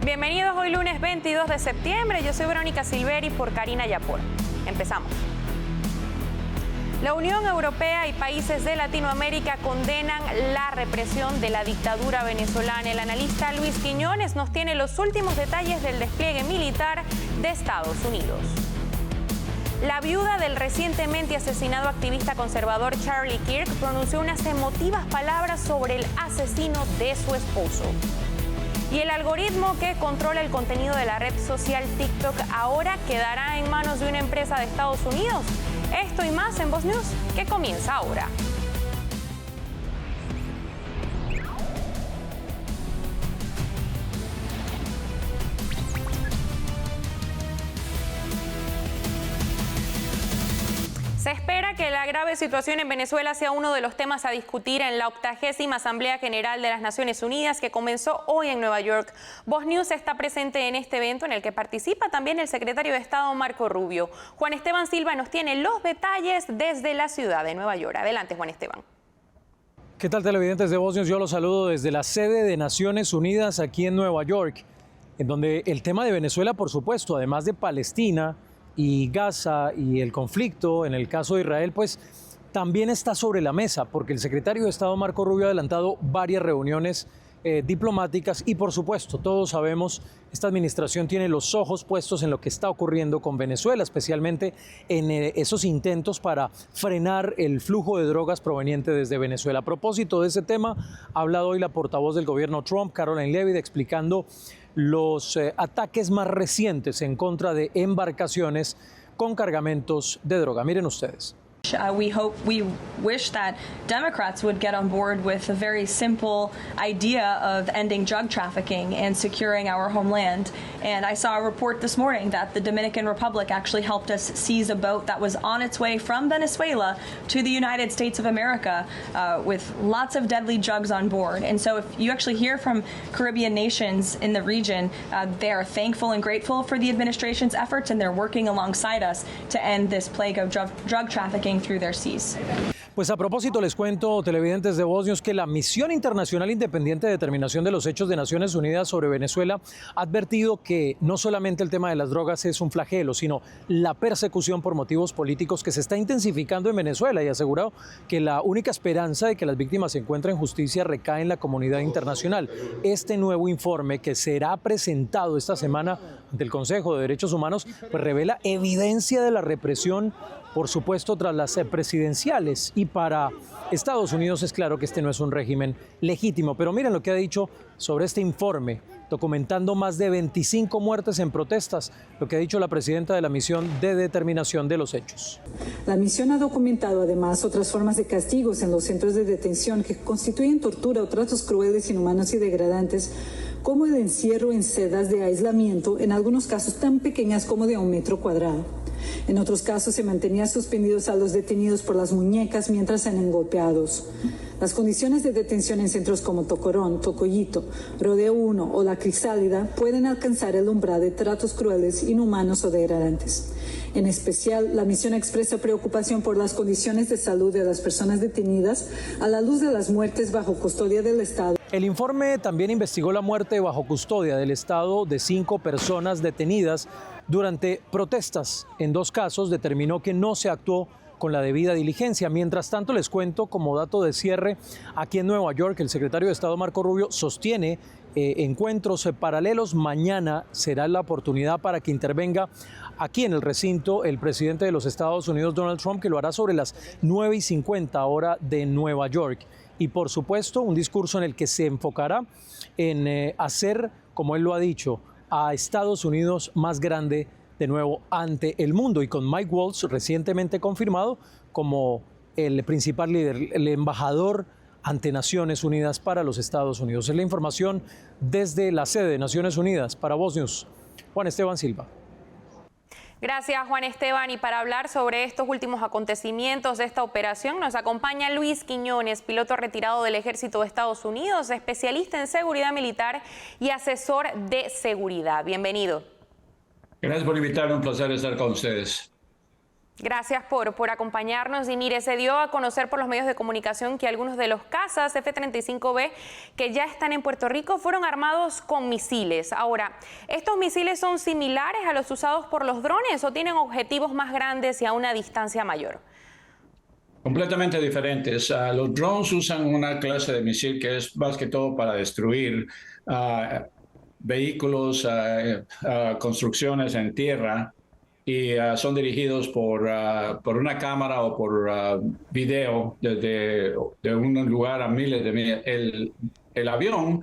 Bienvenidos hoy lunes 22 de septiembre. Yo soy Verónica Silveri por Karina Yapor. Empezamos. La Unión Europea y países de Latinoamérica condenan la represión de la dictadura venezolana. El analista Luis Quiñones nos tiene los últimos detalles del despliegue militar de Estados Unidos. La viuda del recientemente asesinado activista conservador Charlie Kirk pronunció unas emotivas palabras sobre el asesino de su esposo. Y el algoritmo que controla el contenido de la red social TikTok ahora quedará en manos de una empresa de Estados Unidos. Esto y más en Voz News, que comienza ahora. Se espera que la grave situación en Venezuela sea uno de los temas a discutir en la 80ª Asamblea General de las Naciones Unidas que comenzó hoy en Nueva York. Voz News está presente en este evento en el que participa también el secretario de Estado Marco Rubio. Juan Esteban Silva nos tiene los detalles desde la ciudad de Nueva York. Adelante, Juan Esteban. ¿Qué tal, televidentes de Voz News? Yo los saludo desde la sede de Naciones Unidas aquí en Nueva York, en donde el tema de Venezuela, por supuesto, además de Palestina y Gaza y el conflicto, en el caso de Israel, pues también está sobre la mesa, porque el secretario de Estado Marco Rubio ha adelantado varias reuniones diplomáticas y, por supuesto, todos sabemos, esta administración tiene los ojos puestos en lo que está ocurriendo con Venezuela, especialmente en esos intentos para frenar el flujo de drogas proveniente desde Venezuela. A propósito de ese tema, ha hablado hoy la portavoz del gobierno Trump, Caroline Leavitt, explicando los ataques más recientes en contra de embarcaciones con cargamentos de droga. Miren ustedes. We wish that Democrats would get on board with a very simple idea of ending drug trafficking and securing our homeland. And I saw a report this morning that the Dominican Republic actually helped us seize a boat that was on its way from Venezuela to the United States of America with lots of deadly drugs on board. And so if you actually hear from Caribbean nations in the region, they are thankful and grateful for the administration's efforts, and they're working alongside us to end this plague of drug trafficking through their seas. Pues a propósito les cuento, televidentes de Voz News, que la Misión Internacional Independiente de Determinación de los Hechos de Naciones Unidas sobre Venezuela ha advertido que no solamente el tema de las drogas es un flagelo, sino la persecución por motivos políticos que se está intensificando en Venezuela, y ha asegurado que la única esperanza de que las víctimas se encuentren justicia recae en la comunidad internacional. Este nuevo informe, que será presentado esta semana ante el Consejo de Derechos Humanos, pues revela evidencia de la represión, por supuesto, tras las presidenciales. Y para Estados Unidos es claro que este no es un régimen legítimo. Pero miren lo que ha dicho sobre este informe, documentando más de 25 muertes en protestas, lo que ha dicho la presidenta de la Misión de Determinación de los Hechos. La misión ha documentado además otras formas de castigos en los centros de detención que constituyen tortura o tratos crueles, inhumanos y degradantes, como el encierro en celdas de aislamiento, en algunos casos tan pequeñas como de 1 metro cuadrado. En otros casos se mantenía suspendidos a los detenidos por las muñecas mientras eran golpeados. Las condiciones de detención en centros como Tocorón, Tocoyito, Rodeo 1 o La Crisálida pueden alcanzar el umbral de tratos crueles, inhumanos o degradantes. En especial, la misión expresa preocupación por las condiciones de salud de las personas detenidas a la luz de las muertes bajo custodia del Estado. El informe también investigó la muerte bajo custodia del Estado de 5 personas detenidas durante protestas. En 2 casos determinó que no se actuó con la debida diligencia. Mientras tanto, les cuento como dato de cierre, aquí en Nueva York, el secretario de Estado Marco Rubio sostiene encuentros paralelos. Mañana será la oportunidad para que intervenga aquí en el recinto el presidente de los Estados Unidos, Donald Trump, que lo hará sobre las 9:50 hora de Nueva York. Y por supuesto, un discurso en el que se enfocará en hacer, como él lo ha dicho, a Estados Unidos más grande de nuevo ante el mundo, y con Mike Waltz recientemente confirmado como el principal líder, el embajador ante Naciones Unidas para los Estados Unidos. Es la información desde la sede de Naciones Unidas. Para Voz News, Juan Esteban Silva. Gracias, Juan Esteban. Y para hablar sobre estos últimos acontecimientos de esta operación nos acompaña Luis Quiñones, piloto retirado del Ejército de Estados Unidos, especialista en seguridad militar y asesor de seguridad. Bienvenido. Gracias por invitarme, un placer estar con ustedes. Gracias por acompañarnos. Y mire, se dio a conocer por los medios de comunicación que algunos de los cazas F-35B que ya están en Puerto Rico fueron armados con misiles. Ahora, ¿estos misiles son similares a los usados por los drones o tienen objetivos más grandes y a una distancia mayor? Completamente diferentes. Los drones usan una clase de misil que es más que todo para destruir vehículos, construcciones en tierra, y son dirigidos por una cámara o por video desde de un lugar a miles de millas. El avión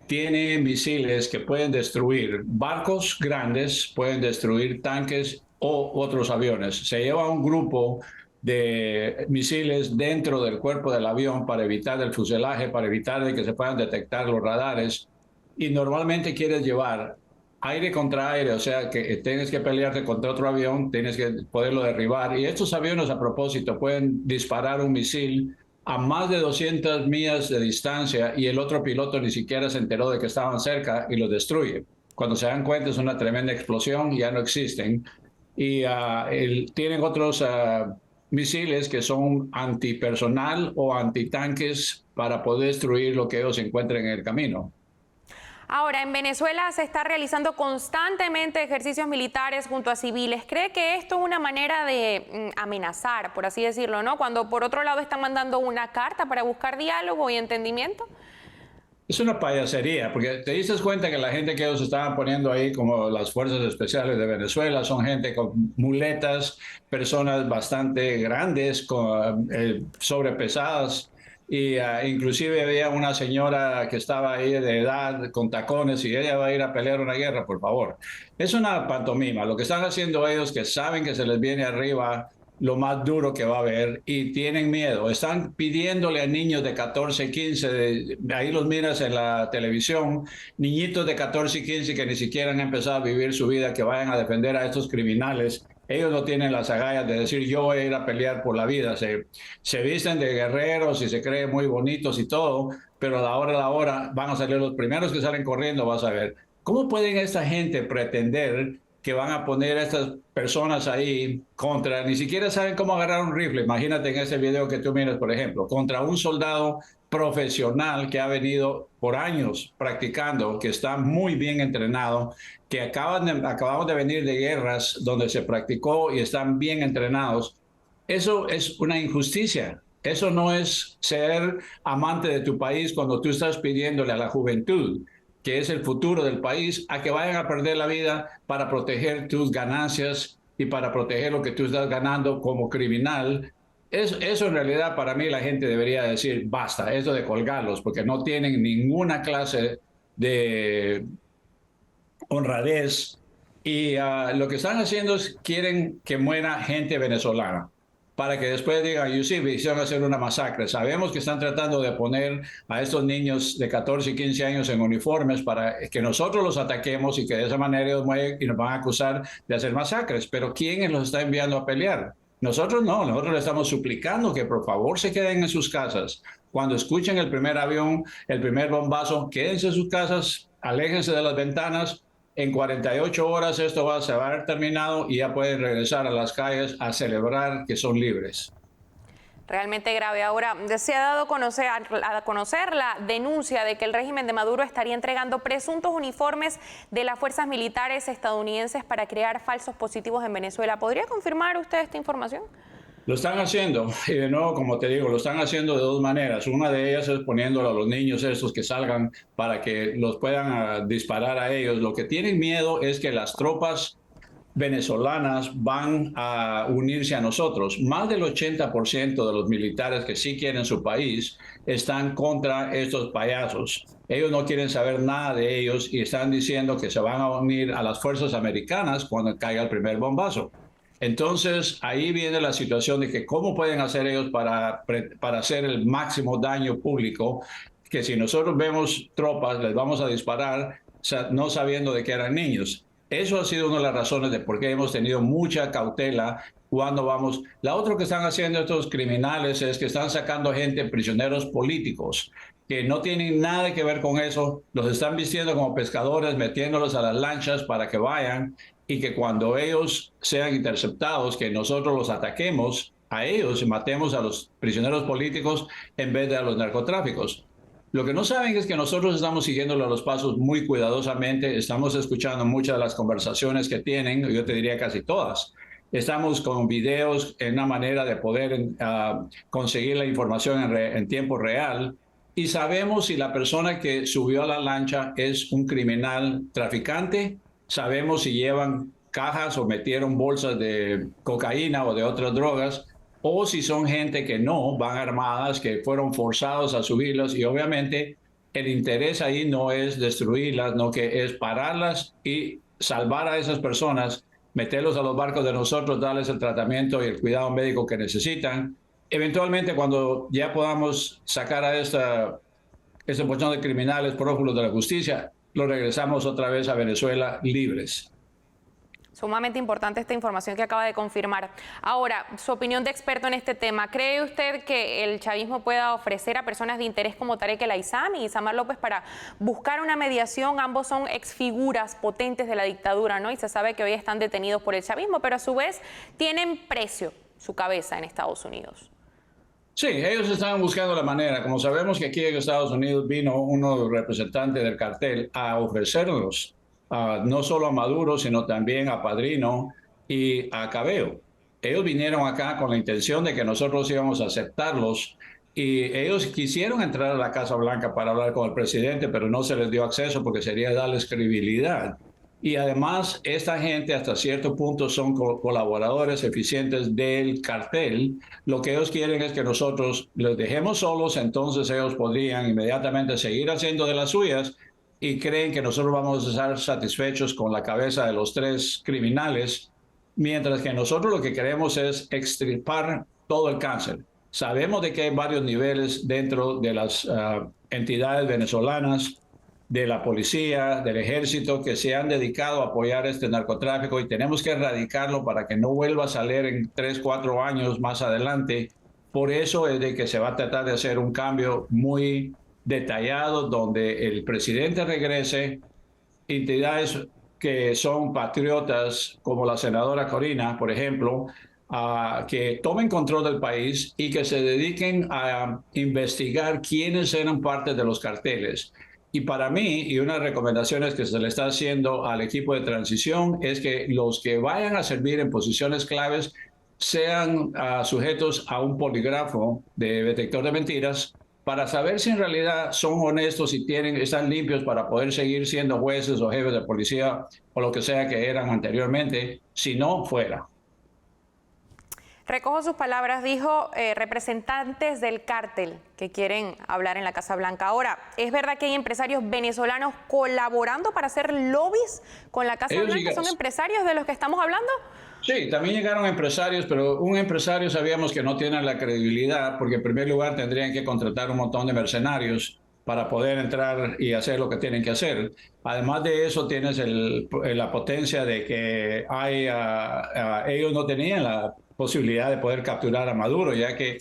tiene misiles que pueden destruir barcos grandes, pueden destruir tanques o otros aviones. Se lleva un grupo de misiles dentro del cuerpo del avión para evitar el fuselaje, para evitar de que se puedan detectar los radares. Y normalmente quieres llevar aire contra aire, o sea que tienes que pelearte contra otro avión, tienes que poderlo derribar. Y estos aviones, a propósito, pueden disparar un misil a más de 200 millas de distancia y el otro piloto ni siquiera se enteró de que estaban cerca y los destruye. Cuando se dan cuenta es una tremenda explosión y ya no existen. Y tienen otros misiles que son antipersonal o antitanques para poder destruir lo que ellos encuentren en el camino. Ahora, en Venezuela se está realizando constantemente ejercicios militares junto a civiles. ¿Cree que esto es una manera de amenazar, por así decirlo, ¿no? Cuando por otro lado están mandando una carta para buscar diálogo y entendimiento. Es una payasería, porque te diste cuenta que la gente que ellos estaban poniendo ahí, como las fuerzas especiales de Venezuela, son gente con muletas, personas bastante grandes, sobrepesadas, y inclusive había una señora que estaba ahí de edad con tacones y ella va a ir a pelear una guerra, por favor. Es una pantomima. Lo que están haciendo ellos, que saben que se les viene arriba lo más duro que va a haber y tienen miedo. Están pidiéndole a niños de 14, 15, ahí los miras en la televisión, niñitos de 14 y 15 que ni siquiera han empezado a vivir su vida, que vayan a defender a estos criminales. Ellos no tienen las agallas de decir yo voy a ir a pelear por la vida. Se visten de guerreros y se creen muy bonitos y todo, pero a la hora van a salir los primeros que salen corriendo, vas a ver. ¿Cómo pueden esta gente pretender que van a poner a estas personas ahí contra, ni siquiera saben cómo agarrar un rifle? Imagínate en ese video que tú miras, por ejemplo, contra un soldado profesional que ha venido por años practicando, que está muy bien entrenado, que acabamos de venir de guerras donde se practicó y están bien entrenados. Eso es una injusticia. Eso no es ser amante de tu país cuando tú estás pidiéndole a la juventud, que es el futuro del país, a que vayan a perder la vida para proteger tus ganancias y para proteger lo que tú estás ganando como criminal. Eso en realidad para mí la gente debería decir, basta, eso de colgarlos, porque no tienen ninguna clase de honradez. Y lo que están haciendo es quieren que muera gente venezolana, para que después digan, hicieron hacer una masacre. Sabemos que están tratando de poner a estos niños de 14 y 15 años en uniformes para que nosotros los ataquemos y que de esa manera ellos mueren y nos van a acusar de hacer masacres. Pero ¿quién los está enviando a pelear? Nosotros no, nosotros le estamos suplicando que por favor se queden en sus casas. Cuando escuchen el primer avión, el primer bombazo, quédense en sus casas, aléjense de las ventanas. En 48 horas esto se va a haber terminado y ya pueden regresar a las calles a celebrar que son libres. Realmente grave. Ahora, se ha dado a conocer la denuncia de que el régimen de Maduro estaría entregando presuntos uniformes de las fuerzas militares estadounidenses para crear falsos positivos en Venezuela. ¿Podría confirmar usted esta información? Lo están haciendo, y de nuevo, como te digo, lo están haciendo de dos maneras. Una de ellas es poniéndolo a los niños estos que salgan para que los puedan disparar a ellos. Lo que tienen miedo es que las tropas venezolanas van a unirse a nosotros. Más del 80% de los militares que sí quieren su país están contra estos payasos. Ellos no quieren saber nada de ellos y están diciendo que se van a unir a las fuerzas americanas cuando caiga el primer bombazo. Entonces, ahí viene la situación de que cómo pueden hacer ellos para hacer el máximo daño público, que si nosotros vemos tropas, les vamos a disparar no sabiendo de que eran niños. Eso ha sido una de las razones de por qué hemos tenido mucha cautela cuando vamos. La otra que están haciendo estos criminales es que están sacando gente, prisioneros políticos, que no tienen nada que ver con eso. Los están vistiendo como pescadores, metiéndolos a las lanchas para que vayan y que cuando ellos sean interceptados, que nosotros los ataquemos a ellos y matemos a los prisioneros políticos en vez de a los narcotráficos. Lo que no saben es que nosotros estamos siguiendo los pasos muy cuidadosamente, estamos escuchando muchas de las conversaciones que tienen, yo te diría casi todas. Estamos con videos en una manera de poder conseguir la información en tiempo real y sabemos si la persona que subió a la lancha es un criminal traficante, sabemos si llevan cajas o metieron bolsas de cocaína o de otras drogas, o si son gente que no van armadas, que fueron forzados a subirlas, y obviamente el interés ahí no es destruirlas, no que es pararlas y salvar a esas personas, meterlos a los barcos de nosotros, darles el tratamiento y el cuidado médico que necesitan. Eventualmente, cuando ya podamos sacar a este montón de criminales prófugos de la justicia, los regresamos otra vez a Venezuela libres. Sumamente importante esta información que acaba de confirmar. Ahora, su opinión de experto en este tema. ¿Cree usted que el chavismo pueda ofrecer a personas de interés como Tarek El Aissami y Isamar López para buscar una mediación? Ambos son exfiguras potentes de la dictadura, ¿no? Y se sabe que hoy están detenidos por el chavismo, pero a su vez tienen precio su cabeza en Estados Unidos. Sí, ellos estaban buscando la manera. Como sabemos que aquí en Estados Unidos vino uno representante del cartel a ofrecernos no solo a Maduro, sino también a Padrino y a Cabello. Ellos vinieron acá con la intención de que nosotros íbamos a aceptarlos y ellos quisieron entrar a la Casa Blanca para hablar con el presidente, pero no se les dio acceso porque sería darles credibilidad. Y además, esta gente hasta cierto punto son colaboradores eficientes del cartel. Lo que ellos quieren es que nosotros los dejemos solos, entonces ellos podrían inmediatamente seguir haciendo de las suyas y creen que nosotros vamos a estar satisfechos con la cabeza de los tres criminales, mientras que nosotros lo que queremos es extirpar todo el cáncer. Sabemos de que hay varios niveles dentro de las entidades venezolanas, de la policía, del ejército, que se han dedicado a apoyar este narcotráfico y tenemos que erradicarlo para que no vuelva a salir en 3, 4 años más adelante. Por eso es de que se va a tratar de hacer un cambio muy detallado donde el presidente regrese, entidades que son patriotas como la senadora Corina, por ejemplo, que tomen control del país y que se dediquen a investigar quiénes eran parte de los carteles. Y para mí, y unas recomendaciones que se le está haciendo al equipo de transición, es que los que vayan a servir en posiciones claves sean sujetos a un polígrafo de detector de mentiras para saber si en realidad son honestos y están limpios para poder seguir siendo jueces o jefes de policía o lo que sea que eran anteriormente, si no, fuera. Recojo sus palabras, dijo representantes del cártel que quieren hablar en la Casa Blanca. Ahora, ¿es verdad que hay empresarios venezolanos colaborando para hacer lobbies con la Casa Blanca? ¿Son empresarios de los que estamos hablando? Sí, también llegaron empresarios, pero un empresario sabíamos que no tiene la credibilidad porque en primer lugar tendrían que contratar un montón de mercenarios para poder entrar y hacer lo que tienen que hacer. Además de eso, tienes la potencia de que ellos no tenían la posibilidad de poder capturar a Maduro, ya que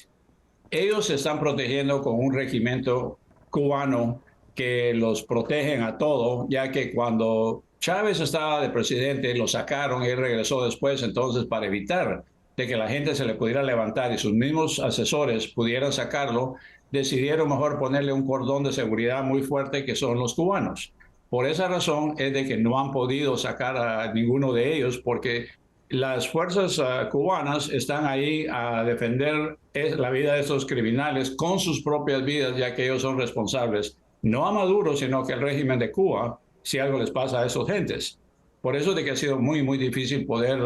ellos se están protegiendo con un regimiento cubano que los protegen a todo, ya que cuando Chávez estaba de presidente, lo sacaron y él regresó después, entonces para evitar de que la gente se le pudiera levantar y sus mismos asesores pudieran sacarlo, decidieron mejor ponerle un cordón de seguridad muy fuerte que son los cubanos. Por esa razón es de que no han podido sacar a ninguno de ellos porque las fuerzas cubanas están ahí a defender la vida de estos criminales con sus propias vidas, ya que ellos son responsables, no a Maduro, sino que al régimen de Cuba, si algo les pasa a esos gentes. Por eso de que ha sido muy, muy difícil poder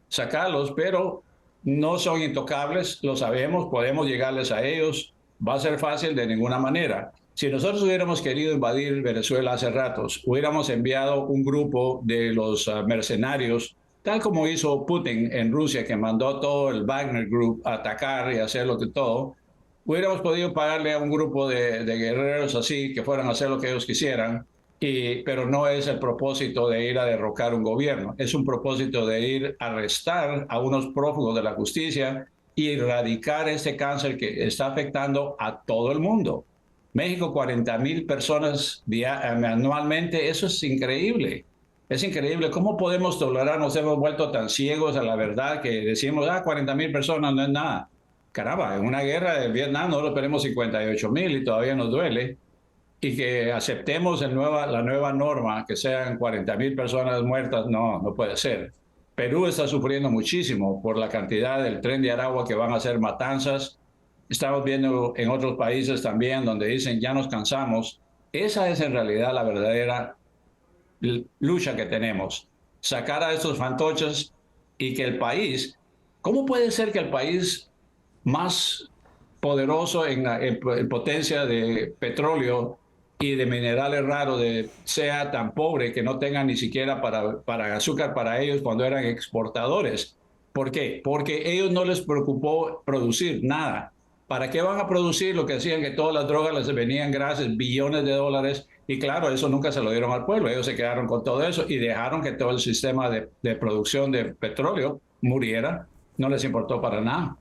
sacarlos, pero no son intocables, lo sabemos, podemos llegarles a ellos. Va a ser fácil de ninguna manera. Si nosotros hubiéramos querido invadir Venezuela hace ratos, hubiéramos enviado un grupo de los mercenarios, tal como hizo Putin en Rusia, que mandó todo el Wagner Group a atacar y hacer lo que todo. Hubiéramos podido pagarle a un grupo de guerreros así, que fueran a hacer lo que ellos quisieran, pero no es el propósito de ir a derrocar un gobierno. Es un propósito de ir a arrestar a unos prófugos de la justicia y erradicar este cáncer que está afectando a todo el mundo. México, 40,000 personas anualmente, eso es increíble. Es increíble cómo podemos tolerar, nos hemos vuelto tan ciegos a la verdad que decimos, 40.000 personas no es nada. Caramba, en una guerra de Vietnam nosotros perdemos 58.000 y todavía nos duele. Y que aceptemos la nueva norma, que sean 40.000 personas muertas, no puede ser. Perú está sufriendo muchísimo por la cantidad del Tren de Aragua que van a hacer matanzas. Estamos viendo en otros países también donde dicen ya nos cansamos. Esa es en realidad la verdadera lucha que tenemos. Sacar a estos fantoches y que el país, ¿cómo puede ser que el país más poderoso en potencia de petróleo y de minerales raros sea tan pobre que no tengan ni siquiera para azúcar para ellos cuando eran exportadores? ¿Por qué? Porque ellos no les preocupó producir nada. ¿Para qué van a producir lo que hacían que todas las drogas les venían gratis, billones de dólares? Y claro, eso nunca se lo dieron al pueblo. Ellos se quedaron con todo eso y dejaron que todo el sistema de producción de petróleo muriera. No les importó para nada.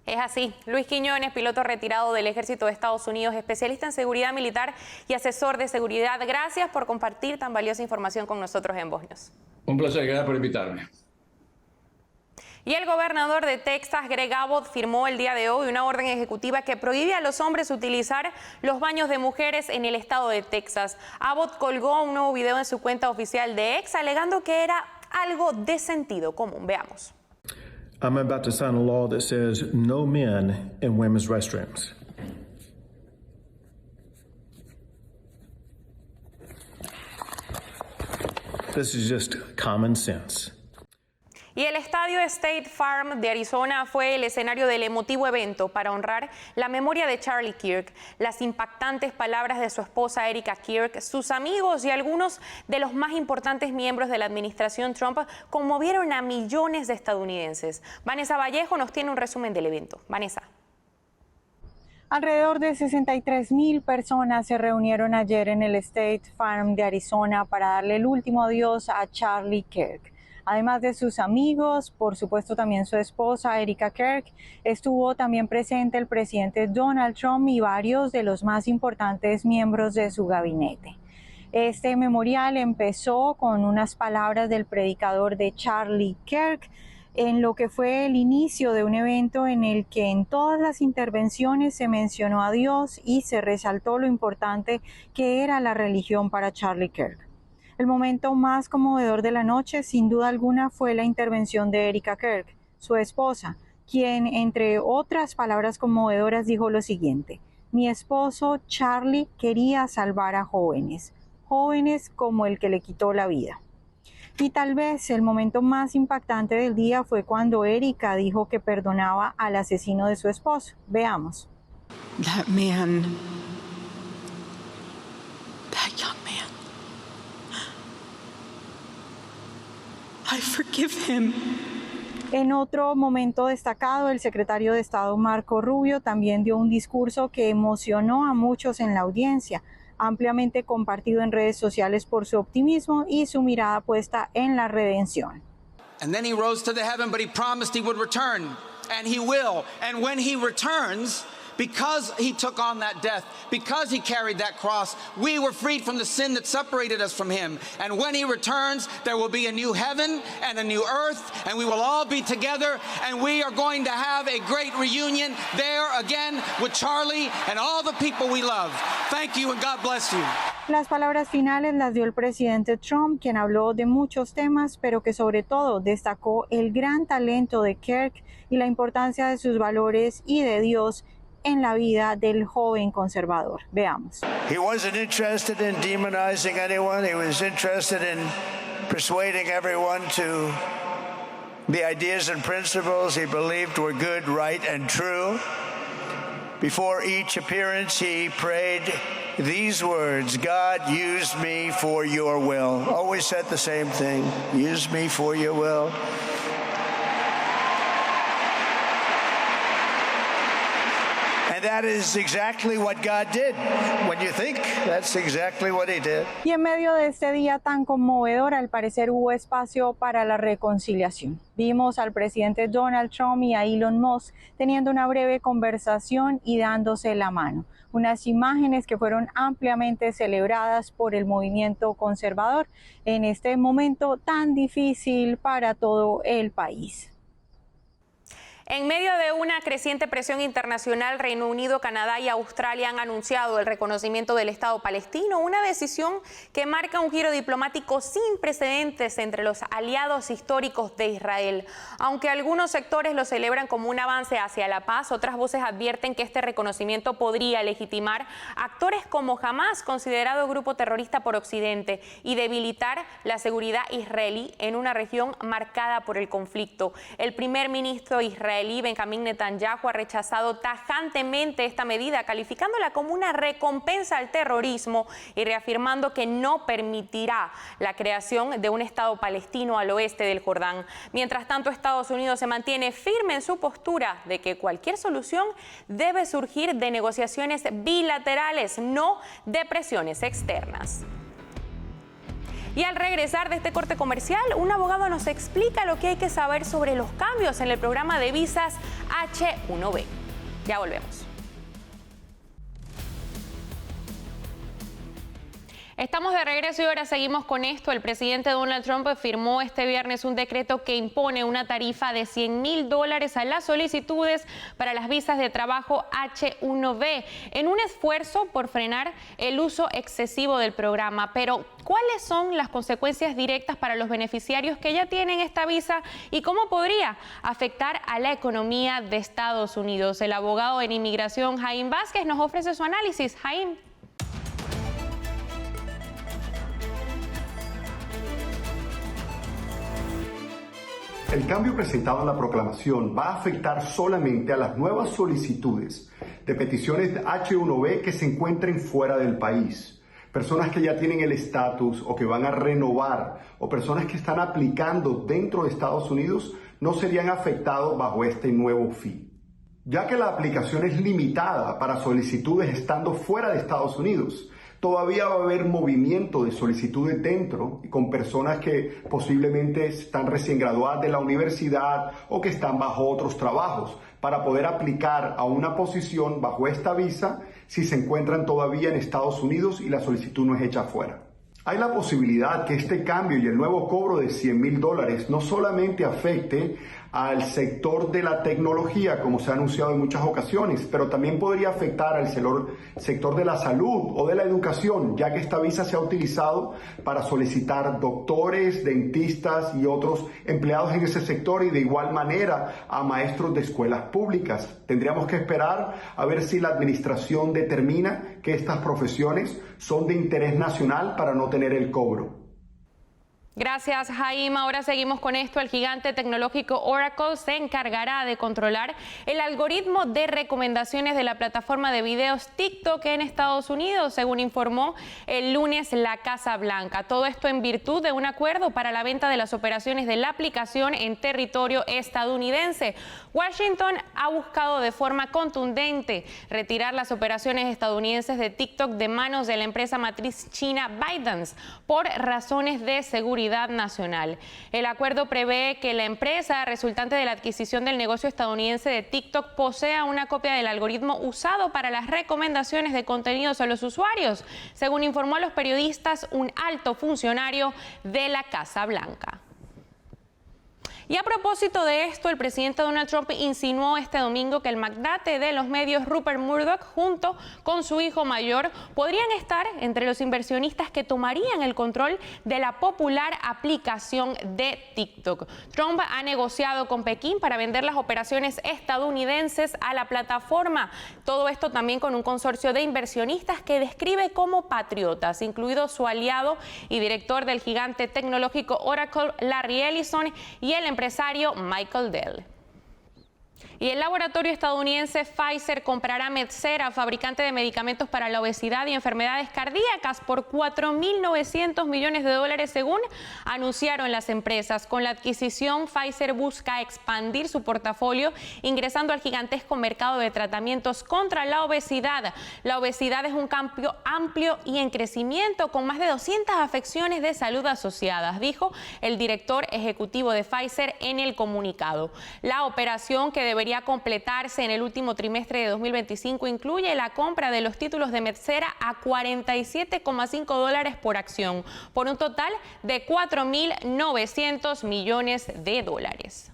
Es así. Luis Quiñones, piloto retirado del Ejército de Estados Unidos, especialista en seguridad militar y asesor de seguridad. Gracias por compartir tan valiosa información con nosotros en Voz News. Un placer, gracias por invitarme. Y el gobernador de Texas, Greg Abbott, firmó el día de hoy una orden ejecutiva que prohíbe a los hombres utilizar los baños de mujeres en el estado de Texas. Abbott colgó un nuevo video en su cuenta oficial de X, alegando que era algo de sentido común. Veamos. I'm about to sign a law that says no men in women's restrooms. This is just common sense. Y el estadio State Farm de Arizona fue el escenario del emotivo evento para honrar la memoria de Charlie Kirk, las impactantes palabras de su esposa Erika Kirk, sus amigos y algunos de los más importantes miembros de la administración Trump conmovieron a millones de estadounidenses. Vanessa Vallejo nos tiene un resumen del evento. Vanessa. Alrededor de 63,000 personas se reunieron ayer en el State Farm de Arizona para darle el último adiós a Charlie Kirk. Además de sus amigos, por supuesto también su esposa Erika Kirk, estuvo también presente el presidente Donald Trump y varios de los más importantes miembros de su gabinete. Este memorial empezó con unas palabras del predicador de Charlie Kirk, en lo que fue el inicio de un evento en el que en todas las intervenciones se mencionó a Dios y se resaltó lo importante que era la religión para Charlie Kirk. El momento más conmovedor de la noche, sin duda alguna, fue la intervención de Erika Kirk, su esposa, quien, entre otras palabras conmovedoras, dijo lo siguiente: mi esposo Charlie quería salvar a jóvenes, jóvenes como el que le quitó la vida. Y tal vez el momento más impactante del día fue cuando Erika dijo que perdonaba al asesino de su esposo. Veamos. That man, that young man, I forgive him. En otro momento destacado, el secretario de Estado Marco Rubio también dio un discurso que emocionó a muchos en la audiencia, ampliamente compartido en redes sociales por su optimismo y su mirada puesta en la redención. And then he rose to the heaven, but he promised he would return, and he will. And when he returns, because he took on that death, because he carried that cross, we were freed from the sin that separated us from him. And when he returns, there will be a new heaven and a new earth, and we will all be together, and we are going to have a great reunion there again with Charlie and all the people we love. Thank you and God bless you. Las palabras finales las dio el presidente Trump, quien habló de muchos temas, pero que sobre todo destacó el gran talento de Kirk y la importancia de sus valores y de Dios en la vida del joven conservador. Veamos. He wasn't interested in demonizing anyone. He was interested in persuading everyone to the ideas and principles he believed were good, right, and true. Before each appearance, he prayed these words: God, use me for your will. Always said the same thing: use me for your will. that is exactly what God did. When you think, that's exactly what he did. Y en medio de este día tan conmovedor, al parecer hubo espacio para la reconciliación. Vimos al presidente Donald Trump y a Elon Musk teniendo una breve conversación y dándose la mano. Unas imágenes que fueron ampliamente celebradas por el movimiento conservador en este momento tan difícil para todo el país. En medio de una creciente presión internacional, Reino Unido, Canadá y Australia han anunciado el reconocimiento del Estado palestino, una decisión que marca un giro diplomático sin precedentes entre los aliados históricos de Israel. Aunque algunos sectores lo celebran como un avance hacia la paz, otras voces advierten que este reconocimiento podría legitimar actores como Hamás, considerado grupo terrorista por Occidente, y debilitar la seguridad israelí en una región marcada por el conflicto. El primer ministro israelí Benjamín Netanyahu ha rechazado tajantemente esta medida, calificándola como una recompensa al terrorismo y reafirmando que no permitirá la creación de un Estado palestino al oeste del Jordán. Mientras tanto, Estados Unidos se mantiene firme en su postura de que cualquier solución debe surgir de negociaciones bilaterales, no de presiones externas. Y al regresar de este corte comercial, un abogado nos explica lo que hay que saber sobre los cambios en el programa de visas H-1B. Ya volvemos. Estamos de regreso y ahora seguimos con esto. El presidente Donald Trump firmó este viernes un decreto que impone una tarifa de $100,000 a las solicitudes para las visas de trabajo H-1B en un esfuerzo por frenar el uso excesivo del programa. Pero, ¿cuáles son las consecuencias directas para los beneficiarios que ya tienen esta visa y cómo podría afectar a la economía de Estados Unidos? El abogado en inmigración Jaime Vázquez nos ofrece su análisis. Jaime. El cambio presentado en la proclamación va a afectar solamente a las nuevas solicitudes de peticiones de H-1B que se encuentren fuera del país. Personas que ya tienen el estatus o que van a renovar o personas que están aplicando dentro de Estados Unidos no serían afectados bajo este nuevo fee. Ya que la aplicación es limitada para solicitudes estando fuera de Estados Unidos, todavía va a haber movimiento de solicitudes dentro y con personas que posiblemente están recién graduadas de la universidad o que están bajo otros trabajos para poder aplicar a una posición bajo esta visa si se encuentran todavía en Estados Unidos y la solicitud no es hecha afuera. Hay la posibilidad que este cambio y el nuevo cobro de $100,000 no solamente afecte al sector de la tecnología, como se ha anunciado en muchas ocasiones, pero también podría afectar al sector de la salud o de la educación, ya que esta visa se ha utilizado para solicitar doctores, dentistas y otros empleados en ese sector y de igual manera a maestros de escuelas públicas. Tendríamos que esperar a ver si la administración determina que estas profesiones son de interés nacional para no tener el cobro. Gracias, Jaime. Ahora seguimos con esto. El gigante tecnológico Oracle se encargará de controlar el algoritmo de recomendaciones de la plataforma de videos TikTok en Estados Unidos, según informó el lunes la Casa Blanca. Todo esto en virtud de un acuerdo para la venta de las operaciones de la aplicación en territorio estadounidense. Washington ha buscado de forma contundente retirar las operaciones estadounidenses de TikTok de manos de la empresa matriz china ByteDance por razones de seguridad nacional. El acuerdo prevé que la empresa resultante de la adquisición del negocio estadounidense de TikTok posea una copia del algoritmo usado para las recomendaciones de contenidos a los usuarios, según informó a los periodistas un alto funcionario de la Casa Blanca. Y a propósito de esto, el presidente Donald Trump insinuó este domingo que el magnate de los medios Rupert Murdoch, junto con su hijo mayor, podrían estar entre los inversionistas que tomarían el control de la popular aplicación de TikTok. Trump ha negociado con Pekín para vender las operaciones estadounidenses a la plataforma. Todo esto también con un consorcio de inversionistas que describe como patriotas, incluido su aliado y director del gigante tecnológico Oracle, Larry Ellison, y el empresario Michael Dell. Y el laboratorio estadounidense Pfizer comprará Metsera, fabricante de medicamentos para la obesidad y enfermedades cardíacas, por $4.900 millones, según anunciaron las empresas. Con la adquisición, Pfizer busca expandir su portafolio, ingresando al gigantesco mercado de tratamientos contra la obesidad. La obesidad es un campo amplio y en crecimiento, con más de 200 afecciones de salud asociadas, dijo el director ejecutivo de Pfizer en el comunicado. La operación, que debería completarse en el último trimestre de 2025, incluye la compra de los títulos de Metsera a $47,5 por acción, por un total de $4.900 millones.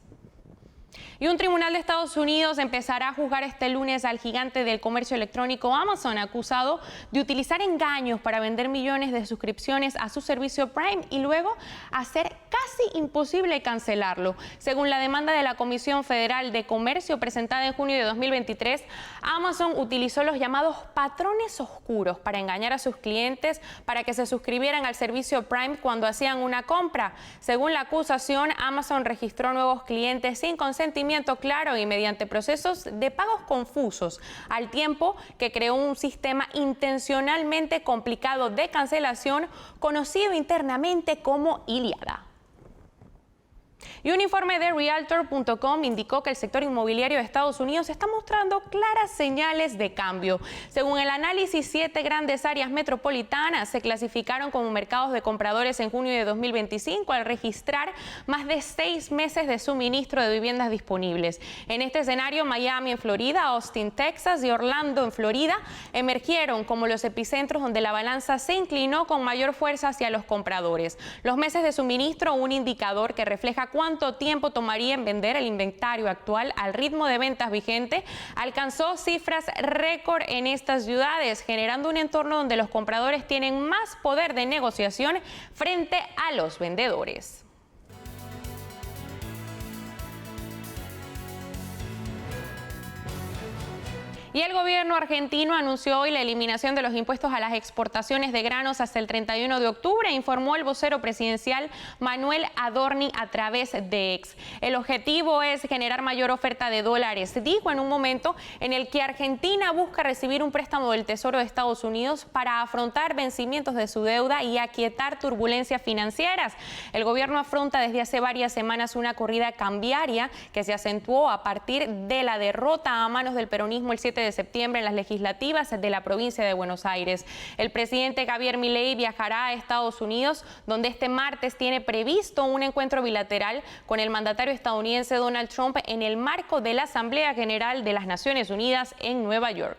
Y un tribunal de Estados Unidos empezará a juzgar este lunes al gigante del comercio electrónico Amazon, acusado de utilizar engaños para vender millones de suscripciones a su servicio Prime y luego hacer casi imposible cancelarlo. Según la demanda de la Comisión Federal de Comercio presentada en junio de 2023, Amazon utilizó los llamados patrones oscuros para engañar a sus clientes para que se suscribieran al servicio Prime cuando hacían una compra. Según la acusación, Amazon registró nuevos clientes sin consentimiento claro y mediante procesos de pagos confusos, al tiempo que creó un sistema intencionalmente complicado de cancelación conocido internamente como Iliada. Y un informe de Realtor.com indicó que el sector inmobiliario de Estados Unidos está mostrando claras señales de cambio. Según el análisis, 7 grandes áreas metropolitanas se clasificaron como mercados de compradores en junio de 2025 al registrar más de 6 meses de suministro de viviendas disponibles. En este escenario, Miami en Florida, Austin, Texas y Orlando en Florida emergieron como los epicentros donde la balanza se inclinó con mayor fuerza hacia los compradores. Los meses de suministro, un indicador que refleja cuánto tiempo tomaría en vender el inventario actual al ritmo de ventas vigente, alcanzó cifras récord en estas ciudades, generando un entorno donde los compradores tienen más poder de negociación frente a los vendedores. Y el gobierno argentino anunció hoy la eliminación de los impuestos a las exportaciones de granos hasta el 31 de octubre, informó el vocero presidencial Manuel Adorni a través de X. El objetivo es generar mayor oferta de dólares, dijo en un momento en el que Argentina busca recibir un préstamo del Tesoro de Estados Unidos para afrontar vencimientos de su deuda y aquietar turbulencias financieras. El gobierno afronta desde hace varias semanas una corrida cambiaria que se acentuó a partir de la derrota a manos del peronismo el 7 de septiembre en las legislativas de la provincia de Buenos Aires. El presidente Javier Milei viajará a Estados Unidos, donde este martes tiene previsto un encuentro bilateral con el mandatario estadounidense Donald Trump en el marco de la Asamblea General de las Naciones Unidas en Nueva York.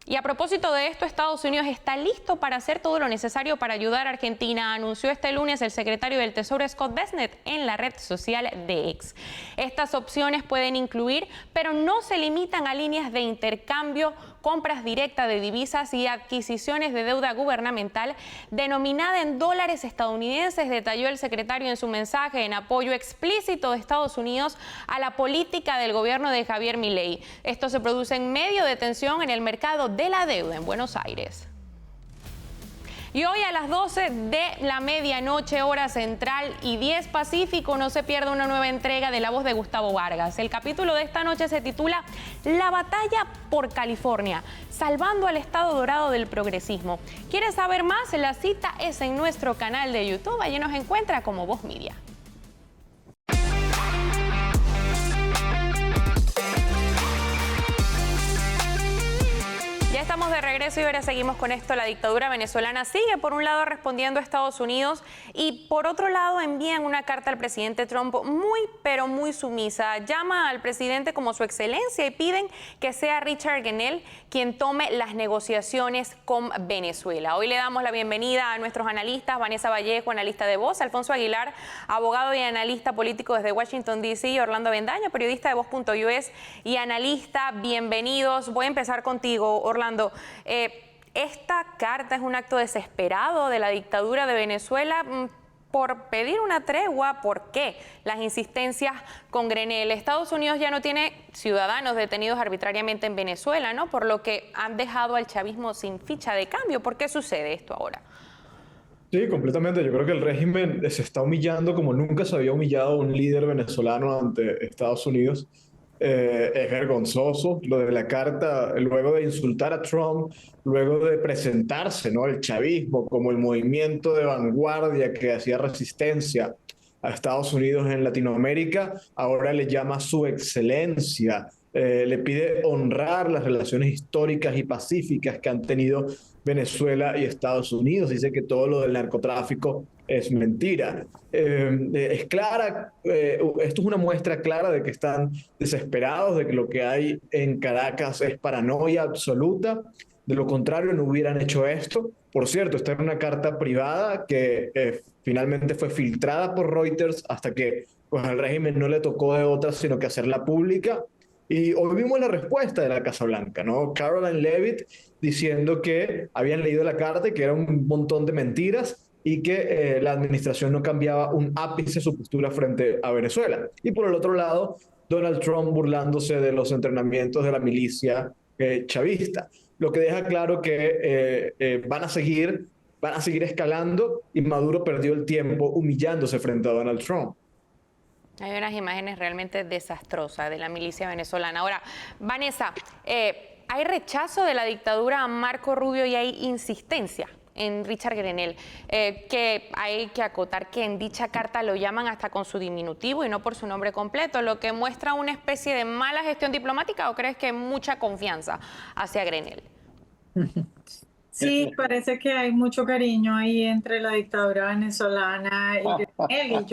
Y a propósito de esto, Estados Unidos está listo para hacer todo lo necesario para ayudar a Argentina, anunció este lunes el secretario del Tesoro Scott Bessent en la red social de X. Estas opciones pueden incluir, pero no se limitan a líneas de intercambio, compras directas de divisas y adquisiciones de deuda gubernamental denominada en dólares estadounidenses, detalló el secretario en su mensaje en apoyo explícito de Estados Unidos a la política del gobierno de Javier Milei. Esto se produce en medio de tensión en el mercado de la deuda en Buenos Aires. Y hoy a las 12 de la medianoche, hora central, y 10 Pacífico, no se pierda una nueva entrega de La Voz de Gustavo Vargas. El capítulo de esta noche se titula La batalla por California, salvando al Estado Dorado del progresismo. ¿Quieres saber más? La cita es en nuestro canal de YouTube. Allí nos encuentra como Voz Media. Ya estamos de regreso y ahora seguimos con esto. La dictadura venezolana sigue, por un lado, respondiendo a Estados Unidos y, por otro lado, envían una carta al presidente Trump muy, pero muy sumisa. Llama al presidente como su excelencia y piden que sea Richard Grenell quien tome las negociaciones con Venezuela. Hoy le damos la bienvenida a nuestros analistas, Vanessa Vallejo, analista de Voz, Alfonso Aguilar, abogado y analista político desde Washington, D.C., y Orlando Avendaño, periodista de Voz.us y analista. Bienvenidos. Voy a empezar contigo, Orlando. ¿Esta carta es un acto desesperado de la dictadura de Venezuela por pedir una tregua? ¿Por qué las insistencias con Grenell? Estados Unidos ya no tiene ciudadanos detenidos arbitrariamente en Venezuela, ¿no? Por lo que han dejado al chavismo sin ficha de cambio. ¿Por qué sucede esto ahora? Sí, completamente. Yo creo que el régimen se está humillando como nunca se había humillado a un líder venezolano ante Estados Unidos. Es vergonzoso lo de la carta, luego de insultar a Trump, luego de presentarse, ¿no?, el chavismo como el movimiento de vanguardia que hacía resistencia a Estados Unidos en Latinoamérica, ahora le llama su excelencia, le pide honrar las relaciones históricas y pacíficas que han tenido Venezuela y Estados Unidos. Dice que todo lo del narcotráfico es mentira. Es clara, esto es una muestra clara de que están desesperados, de que lo que hay en Caracas es paranoia absoluta. De lo contrario, no hubieran hecho esto. Por cierto, esta era una carta privada que finalmente fue filtrada por Reuters hasta que pues, al régimen no le tocó de otra sino que hacerla pública. Y hoy vimos la respuesta de la Casa Blanca, ¿no? Caroline Leavitt diciendo que habían leído la carta y que era un montón de mentiras y que la administración no cambiaba un ápice su postura frente a Venezuela. Y por el otro lado, Donald Trump burlándose de los entrenamientos de la milicia chavista, lo que deja claro que van a seguir escalando y Maduro perdió el tiempo humillándose frente a Donald Trump. Hay unas imágenes realmente desastrosas de la milicia venezolana. Ahora, Vanessa, hay rechazo de la dictadura a Marco Rubio y hay insistencia en Richard Grenell, que hay que acotar que en dicha carta lo llaman hasta con su diminutivo y no por su nombre completo, lo que muestra una especie de mala gestión diplomática, ¿o crees que mucha confianza hacia Grenell? Sí, parece que hay mucho cariño ahí entre la dictadura venezolana y Grenell, y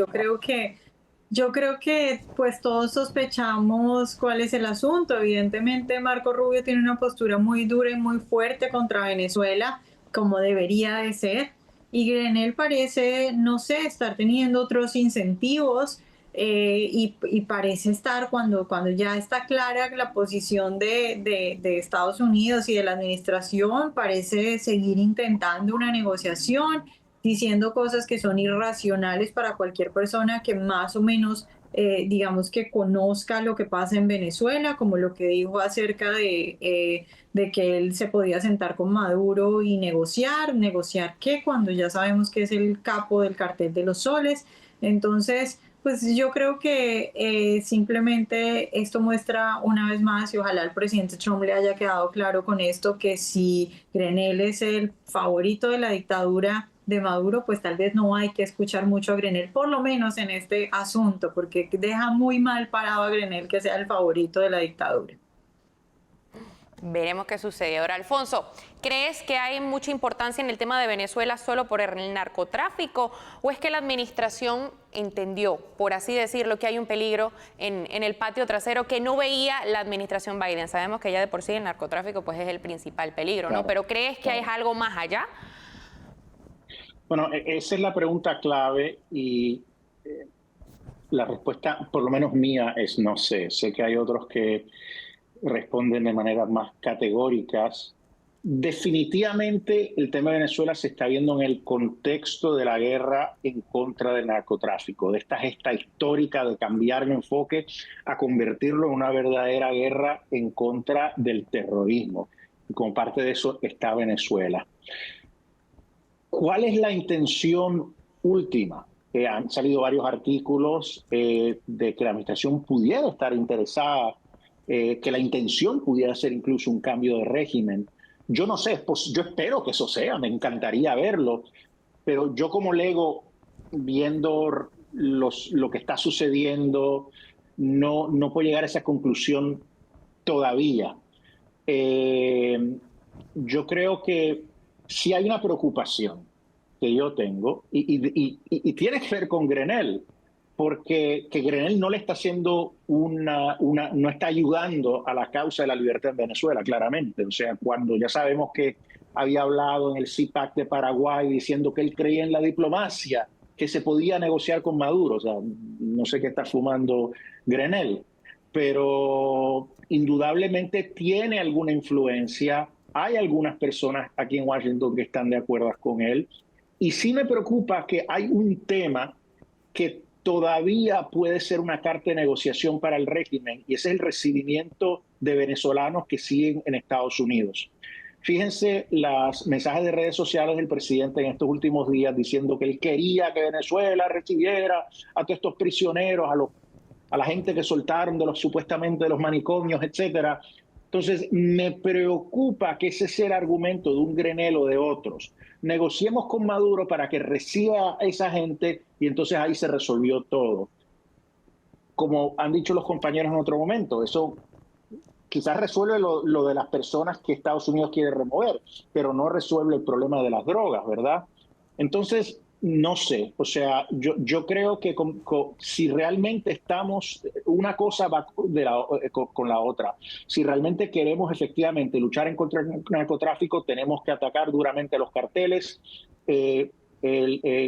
yo creo que pues todos sospechamos cuál es el asunto. Evidentemente Marco Rubio tiene una postura muy dura y muy fuerte contra Venezuela, como debería de ser, y Grenell parece, no sé, estar teniendo otros incentivos y parece estar, cuando ya está clara la posición de Estados Unidos y de la administración, parece seguir intentando una negociación, diciendo cosas que son irracionales para cualquier persona que más o menos, digamos, que conozca lo que pasa en Venezuela, como lo que dijo acerca de que él se podía sentar con Maduro y negociar qué, cuando ya sabemos que es el capo del cartel de los soles. Entonces, pues yo creo que simplemente esto muestra una vez más, y ojalá al presidente Trump le haya quedado claro con esto, que si Grenell es el favorito de la dictadura de Maduro, pues tal vez no hay que escuchar mucho a Grenell, por lo menos en este asunto, porque deja muy mal parado a Grenell que sea el favorito de la dictadura. Veremos qué sucede. Ahora, Alfonso, ¿crees que hay mucha importancia en el tema de Venezuela solo por el narcotráfico o es que la administración entendió, por así decirlo, que hay un peligro en el patio trasero que no veía la administración Biden? Sabemos que ya de por sí el narcotráfico pues es el principal peligro, ¿no? Pero ¿crees que hay algo más allá? Bueno, esa es la pregunta clave y la respuesta, por lo menos mía, es no sé. Sé que hay otros que responden de maneras más categóricas. Definitivamente el tema de Venezuela se está viendo en el contexto de la guerra en contra del narcotráfico, de esta gesta histórica de cambiar el enfoque a convertirlo en una verdadera guerra en contra del terrorismo. Y como parte de eso está Venezuela. ¿Cuál es la intención última? Han salido varios artículos de que la administración pudiera estar interesada, que la intención pudiera ser incluso un cambio de régimen. Yo no sé, pues yo espero que eso sea, me encantaría verlo, pero yo como lego, viendo lo que está sucediendo, no puedo llegar a esa conclusión todavía. Yo creo que sí hay una preocupación que yo tengo y tiene que ver con Grenell, porque que Grenell no le está haciendo no está ayudando a la causa de la libertad en Venezuela, claramente. O sea, cuando ya sabemos que había hablado en el CPAC de Paraguay diciendo que él creía en la diplomacia, que se podía negociar con Maduro. O sea, no sé qué está fumando Grenell, pero indudablemente tiene alguna influencia. Hay algunas personas aquí en Washington que están de acuerdo con él. Y sí me preocupa que hay un tema que todavía puede ser una carta de negociación para el régimen, y ese es el recibimiento de venezolanos que siguen en Estados Unidos. Fíjense los mensajes de redes sociales del presidente en estos últimos días diciendo que él quería que Venezuela recibiera a todos estos prisioneros, a la gente que soltaron supuestamente de los manicomios, etcétera. Entonces, me preocupa que ese sea el argumento de un Grenell o de otros. Negociemos con Maduro para que reciba a esa gente y entonces ahí se resolvió todo. Como han dicho los compañeros en otro momento, eso quizás resuelve lo de las personas que Estados Unidos quiere remover, pero no resuelve el problema de las drogas, ¿verdad? Entonces, no sé, o sea, yo creo que si realmente estamos, una cosa va con la otra. Si realmente queremos efectivamente luchar en contra del narcotráfico, tenemos que atacar duramente a los carteles.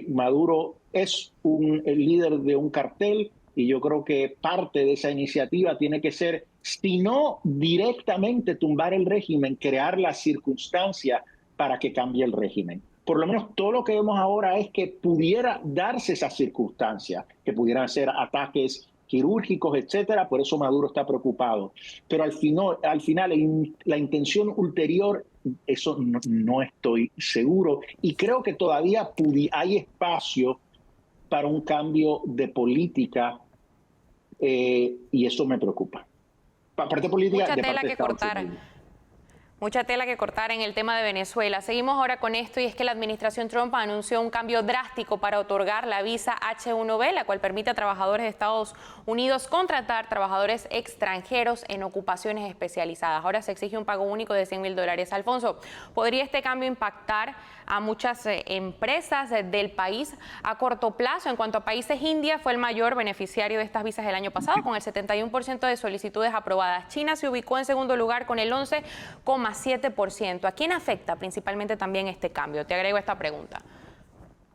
Maduro es el líder de un cartel y yo creo que parte de esa iniciativa tiene que ser, si no directamente tumbar el régimen, crear las circunstancias para que cambie el régimen. Por lo menos todo lo que vemos ahora es que pudiera darse esas circunstancias, que pudieran ser ataques quirúrgicos, etcétera. Por eso Maduro está preocupado. Pero al final la intención ulterior, eso no estoy seguro. Y creo que todavía hay espacio para un cambio de política y eso me preocupa. Parte política Mucha de tela parte de que Estados cortar. Unidos. Mucha tela que cortar en el tema de Venezuela. Seguimos ahora con esto y es que la administración Trump anunció un cambio drástico para otorgar la visa H-1B, la cual permite a trabajadores de Estados Unidos contratar trabajadores extranjeros en ocupaciones especializadas. Ahora se exige un pago único de $100,000. Alfonso, ¿podría este cambio impactar a muchas empresas del país a corto plazo? En cuanto a países, India fue el mayor beneficiario de estas visas el año pasado, con el 71% de solicitudes aprobadas. China se ubicó en segundo lugar con el 11,7%. ¿A quién afecta principalmente también este cambio? Te agrego esta pregunta.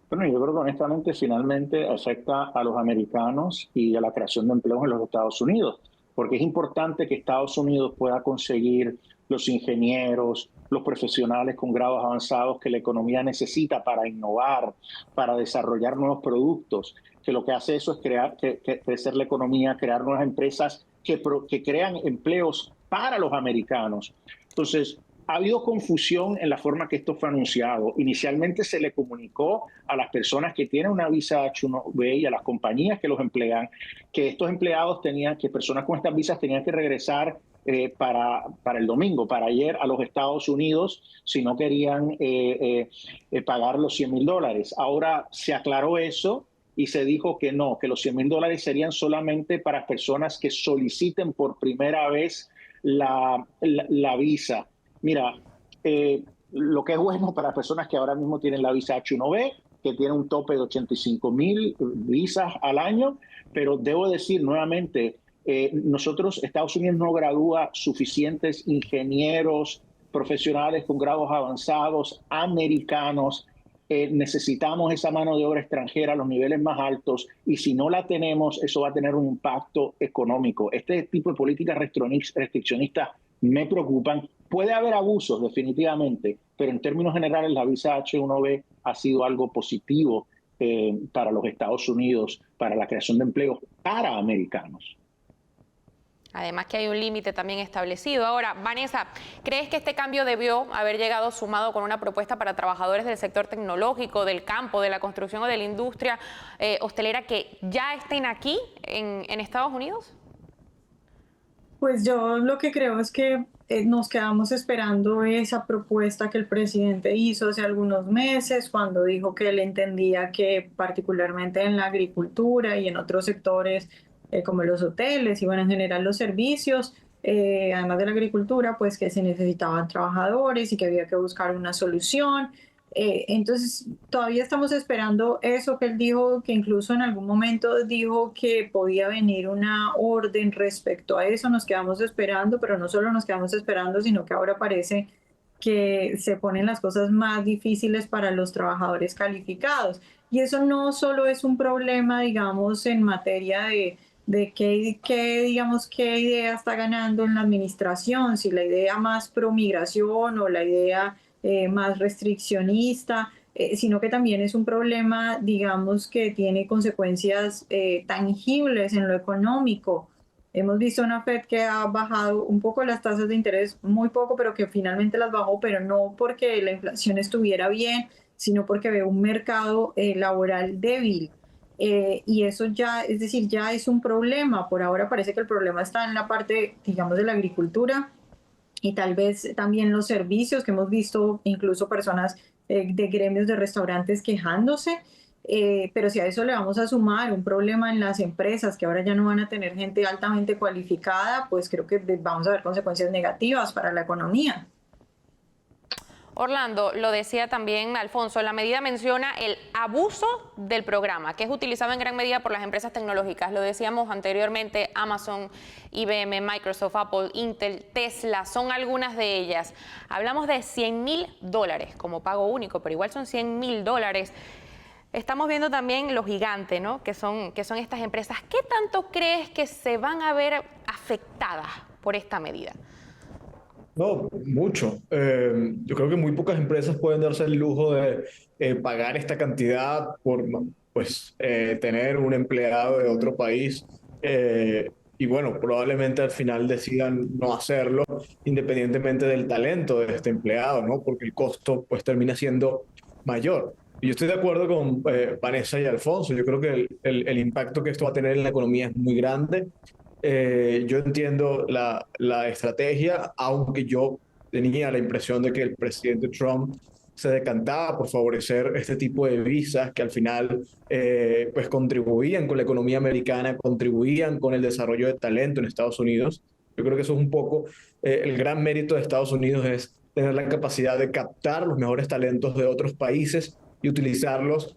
Bueno, yo creo que honestamente finalmente afecta a los americanos y a la creación de empleos en los Estados Unidos, porque es importante que Estados Unidos pueda conseguir los ingenieros, los profesionales con grados avanzados que la economía necesita para innovar, para desarrollar nuevos productos, que lo que hace eso es crecer la economía, crear nuevas empresas que crean empleos para los americanos. Entonces, ha habido confusión en la forma que esto fue anunciado. Inicialmente se le comunicó a las personas que tienen una visa H-1B y a las compañías que los emplean, que estos empleados personas con estas visas tenían que regresar para el domingo, para ayer, a los Estados Unidos, si no querían pagar los $100,000. Ahora se aclaró eso y se dijo que no, que los $100,000 serían solamente para personas que soliciten por primera vez la visa. Mira, lo que es bueno para personas que ahora mismo tienen la visa H-1B, que tiene un tope de 85,000 visas al año, pero debo decir nuevamente, Estados Unidos no gradúa suficientes ingenieros profesionales con grados avanzados americanos. Necesitamos esa mano de obra extranjera a los niveles más altos y si no la tenemos, eso va a tener un impacto económico. Este tipo de políticas restriccionistas me preocupan. Puede haber abusos, definitivamente, pero en términos generales la visa H-1B ha sido algo positivo para los Estados Unidos, para la creación de empleos para americanos. Además que hay un límite también establecido. Ahora, Vanessa, ¿crees que este cambio debió haber llegado sumado con una propuesta para trabajadores del sector tecnológico, del campo, de la construcción o de la industria hostelera que ya estén aquí en Estados Unidos? Pues yo lo que creo es que nos quedamos esperando esa propuesta que el presidente hizo hace algunos meses, cuando dijo que él entendía que particularmente en la agricultura y en otros sectores como los hoteles y bueno, en general los servicios, además de la agricultura, pues que se necesitaban trabajadores y que había que buscar una solución. Entonces todavía estamos esperando eso que él dijo, que incluso en algún momento dijo que podía venir una orden respecto a eso. Nos quedamos esperando, pero no solo nos quedamos esperando, sino que ahora parece que se ponen las cosas más difíciles para los trabajadores calificados. Y eso no solo es un problema, digamos, en materia de qué idea está ganando en la administración, si la idea más pro migración o la idea más restriccionista, sino que también es un problema, digamos, que tiene consecuencias tangibles en lo económico. Hemos visto una Fed que ha bajado un poco las tasas de interés, muy poco, pero que finalmente las bajó, pero no porque la inflación estuviera bien, sino porque ve un mercado laboral débil. Y eso ya, es decir, ya es un problema. Por ahora parece que el problema está en la parte, digamos, de la agricultura y tal vez también los servicios, que hemos visto incluso personas de gremios de restaurantes quejándose. Pero si a eso le vamos a sumar un problema en las empresas que ahora ya no van a tener gente altamente cualificada, pues creo que vamos a ver consecuencias negativas para la economía. Orlando, lo decía también Alfonso, la medida menciona el abuso del programa, que es utilizado en gran medida por las empresas tecnológicas. Lo decíamos anteriormente, Amazon, IBM, Microsoft, Apple, Intel, Tesla, son algunas de ellas. Hablamos de $100.000 como pago único, pero igual son $100.000. Estamos viendo también los gigantes, ¿no? que son estas empresas. ¿Qué tanto crees que se van a ver afectadas por esta medida? No, mucho. Yo creo que muy pocas empresas pueden darse el lujo de pagar esta cantidad por tener un empleado de otro país. Y bueno, probablemente al final decidan no hacerlo independientemente del talento de este empleado, ¿no? Porque el costo pues termina siendo mayor. Y yo estoy de acuerdo con Vanessa y Alfonso. Yo creo que el impacto que esto va a tener en la economía es muy grande. Yo entiendo la estrategia, aunque yo tenía la impresión de que el presidente Trump se decantaba por favorecer este tipo de visas que al final pues contribuían con la economía americana, contribuían con el desarrollo de talento en Estados Unidos. Yo creo que eso es un poco el gran mérito de Estados Unidos, es tener la capacidad de captar los mejores talentos de otros países y utilizarlos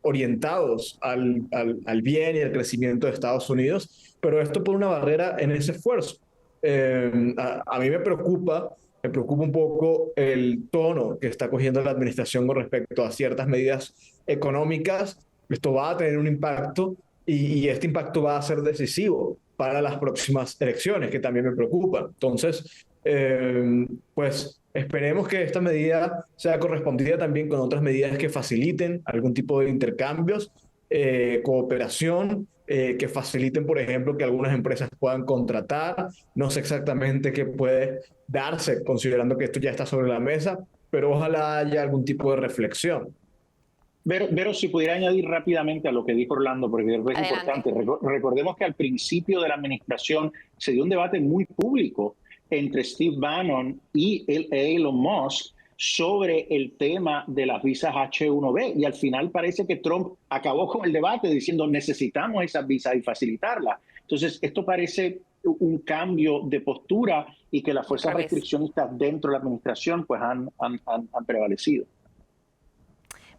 orientados al bien y al crecimiento de Estados Unidos, pero esto pone una barrera en ese esfuerzo. A mí me preocupa un poco el tono que está cogiendo la administración con respecto a ciertas medidas económicas. Esto va a tener un impacto y este impacto va a ser decisivo para las próximas elecciones, que también me preocupa. Entonces, pues esperemos que esta medida sea correspondida también con otras medidas que faciliten algún tipo de intercambios, cooperación, que faciliten, por ejemplo, que algunas empresas puedan contratar. No sé exactamente qué puede darse, considerando que esto ya está sobre la mesa, pero ojalá haya algún tipo de reflexión. Pero si pudiera añadir rápidamente a lo que dijo Orlando, porque es importante. Recordemos que al principio de la administración se dio un debate muy público entre Steve Bannon y Elon Musk sobre el tema de las visas H-1B, y al final parece que Trump acabó con el debate diciendo necesitamos esas visas y facilitarlas. Entonces esto parece un cambio de postura y que las fuerzas restriccionistas dentro de la administración pues han prevalecido.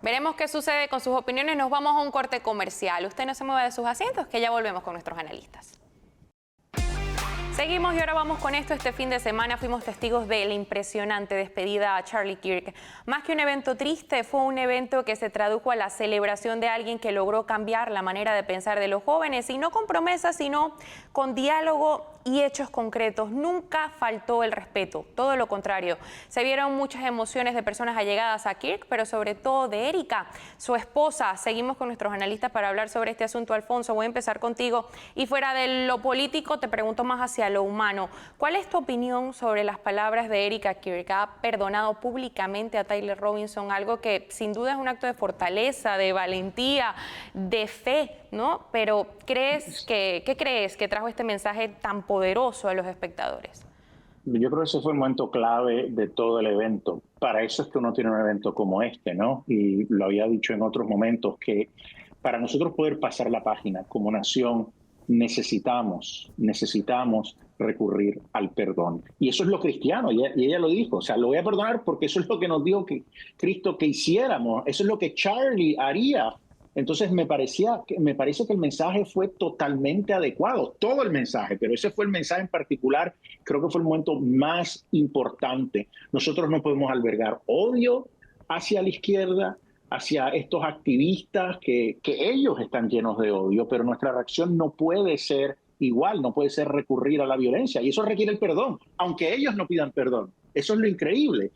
Veremos qué sucede con sus opiniones. Nos vamos a un corte comercial. Usted no se mueva de sus asientos, que ya volvemos con nuestros analistas. Seguimos y ahora vamos con esto. Este fin de semana fuimos testigos de la impresionante despedida a Charlie Kirk. Más que un evento triste, fue un evento que se tradujo a la celebración de alguien que logró cambiar la manera de pensar de los jóvenes, y no con promesas, sino con diálogo y hechos concretos. Nunca faltó el respeto, todo lo contrario. Se vieron muchas emociones de personas allegadas a Kirk, pero sobre todo de Erika, su esposa. Seguimos con nuestros analistas para hablar sobre este asunto. Alfonso, voy a empezar contigo. Y fuera de lo político, te pregunto más hacia lo humano. ¿Cuál es tu opinión sobre las palabras de Erika Kirk? Ha perdonado públicamente a Tyler Robinson, algo que sin duda es un acto de fortaleza, de valentía, de fe, ¿no? Pero ¿qué crees que trajo este mensaje tan poderoso a los espectadores? Yo creo que ese fue el momento clave de todo el evento. Para eso es que uno tiene un evento como este, ¿no? Y lo había dicho en otros momentos, que para nosotros poder pasar la página como nación necesitamos recurrir al perdón. Y eso es lo cristiano, y ella lo dijo. O sea, lo voy a perdonar porque eso es lo que nos dijo que Cristo que hiciéramos. Eso es lo que Charlie haría. Entonces me parece que el mensaje fue totalmente adecuado, todo el mensaje, pero ese fue el mensaje en particular, creo que fue el momento más importante. Nosotros no podemos albergar odio hacia la izquierda, hacia estos activistas que ellos están llenos de odio, pero nuestra reacción no puede ser igual, no puede ser recurrir a la violencia, y eso requiere el perdón, aunque ellos no pidan perdón. Eso es lo increíble.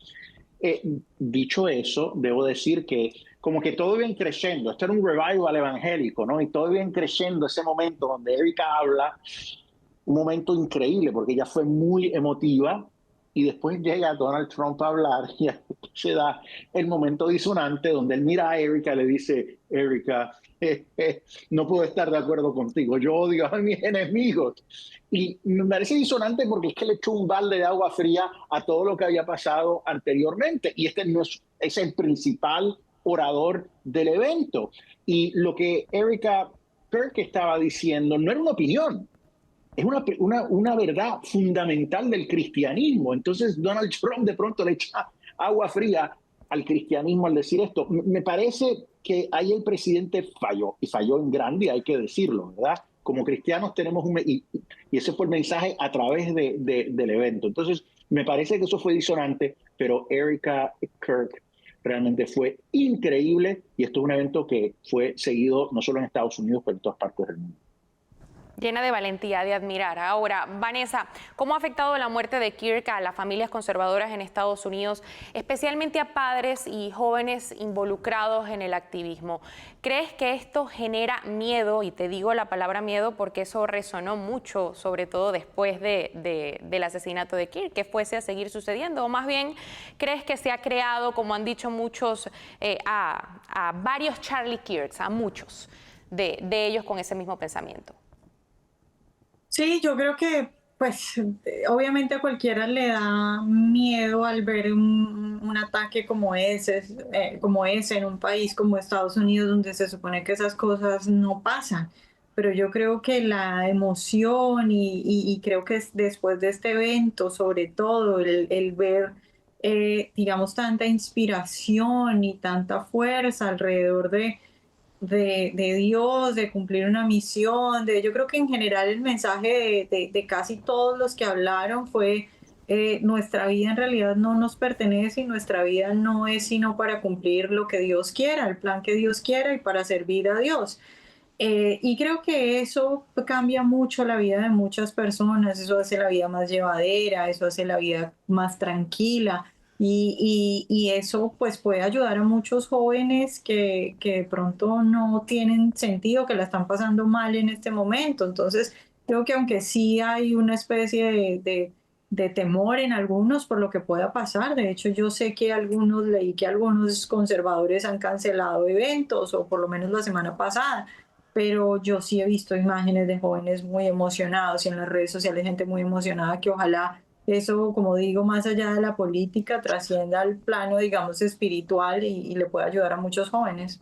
Dicho eso, debo decir que como que todo bien creciendo, esto era un revival evangélico, ¿no? Y todo bien creciendo ese momento donde Erika habla, un momento increíble porque ella fue muy emotiva y después llega Donald Trump a hablar y se da el momento disonante donde él mira a Erika y le dice, Erika, no puedo estar de acuerdo contigo, yo odio a mis enemigos. Y me parece disonante porque es que le echó un balde de agua fría a todo lo que había pasado anteriormente y este no es el principal orador del evento. Y lo que Erika Kirk estaba diciendo no era una opinión, es una verdad fundamental del cristianismo. Entonces Donald Trump de pronto le echa agua fría al cristianismo al decir esto. Me parece que ahí el presidente falló, y falló en grande, hay que decirlo, ¿verdad? Como cristianos tenemos y ese fue el mensaje a través del evento. Entonces me parece que eso fue disonante, pero Erika Kirk realmente fue increíble y esto es un evento que fue seguido no solo en Estados Unidos, pero en todas partes del mundo. Llena de valentía, de admirar. Ahora, Vanessa, ¿cómo ha afectado la muerte de Kirk a las familias conservadoras en Estados Unidos, especialmente a padres y jóvenes involucrados en el activismo? ¿Crees que esto genera miedo? Y te digo la palabra miedo porque eso resonó mucho, sobre todo después del asesinato de Kirk, que fuese a seguir sucediendo. O más bien, ¿crees que se ha creado, como han dicho muchos, a varios Charlie Kirks, a muchos de ellos con ese mismo pensamiento? Sí, yo creo que, pues, obviamente a cualquiera le da miedo al ver un ataque como ese en un país como Estados Unidos, donde se supone que esas cosas no pasan. Pero yo creo que la emoción y creo que después de este evento, sobre todo, el ver, digamos, tanta inspiración y tanta fuerza alrededor de Dios, de cumplir una misión, yo creo que en general el mensaje de casi todos los que hablaron fue nuestra vida en realidad no nos pertenece y nuestra vida no es sino para cumplir lo que Dios quiera, el plan que Dios quiera y para servir a Dios. Y creo que eso cambia mucho la vida de muchas personas, eso hace la vida más llevadera, eso hace la vida más tranquila. Y eso pues puede ayudar a muchos jóvenes que de pronto no tienen sentido, que la están pasando mal en este momento. Entonces creo que aunque sí hay una especie de temor en algunos por lo que pueda pasar, de hecho yo sé que leí que algunos conservadores han cancelado eventos, o por lo menos la semana pasada, pero yo sí he visto imágenes de jóvenes muy emocionados y en las redes sociales gente muy emocionada, que ojalá eso, como digo, más allá de la política, trascienda al plano, digamos, espiritual y le puede ayudar a muchos jóvenes.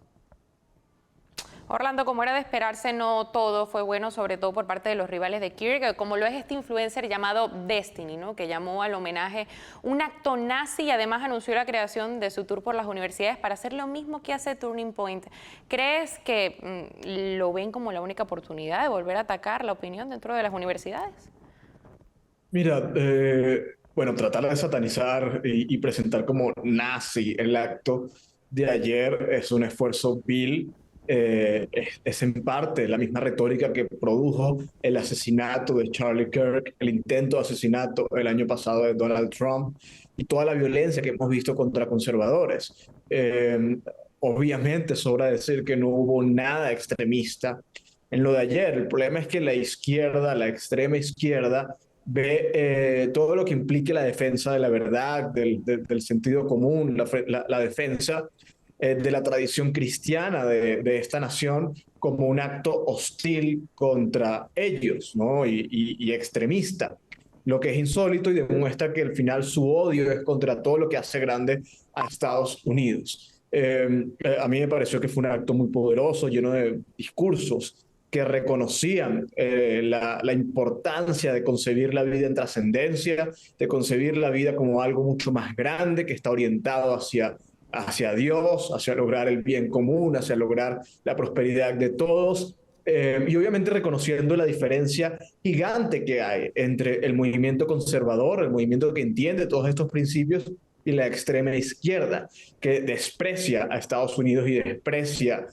Orlando, como era de esperarse, no todo fue bueno, sobre todo por parte de los rivales de Kirk, como lo es este influencer llamado Destiny, ¿no? Que llamó al homenaje un acto nazi y además anunció la creación de su tour por las universidades para hacer lo mismo que hace Turning Point. ¿Crees que lo ven como la única oportunidad de volver a atacar la opinión dentro de las universidades? Mira, bueno, tratar de satanizar y presentar como nazi el acto de ayer es un esfuerzo vil. Es en parte la misma retórica que produjo el asesinato de Charlie Kirk, el intento de asesinato el año pasado de Donald Trump y toda la violencia que hemos visto contra conservadores. Obviamente sobra decir que no hubo nada extremista en lo de ayer. El problema es que la izquierda, la extrema izquierda, ve todo lo que implique la defensa de la verdad, del sentido común, la defensa de la tradición cristiana de esta nación como un acto hostil contra ellos, ¿no? y extremista, lo que es insólito y demuestra que al final su odio es contra todo lo que hace grande a Estados Unidos. A mí me pareció que fue un acto muy poderoso, lleno de discursos que reconocían la importancia de concebir la vida en trascendencia, de concebir la vida como algo mucho más grande, que está orientado hacia Dios, hacia lograr el bien común, hacia lograr la prosperidad de todos, y obviamente reconociendo la diferencia gigante que hay entre el movimiento conservador, el movimiento que entiende todos estos principios, y la extrema izquierda, que desprecia a Estados Unidos y desprecia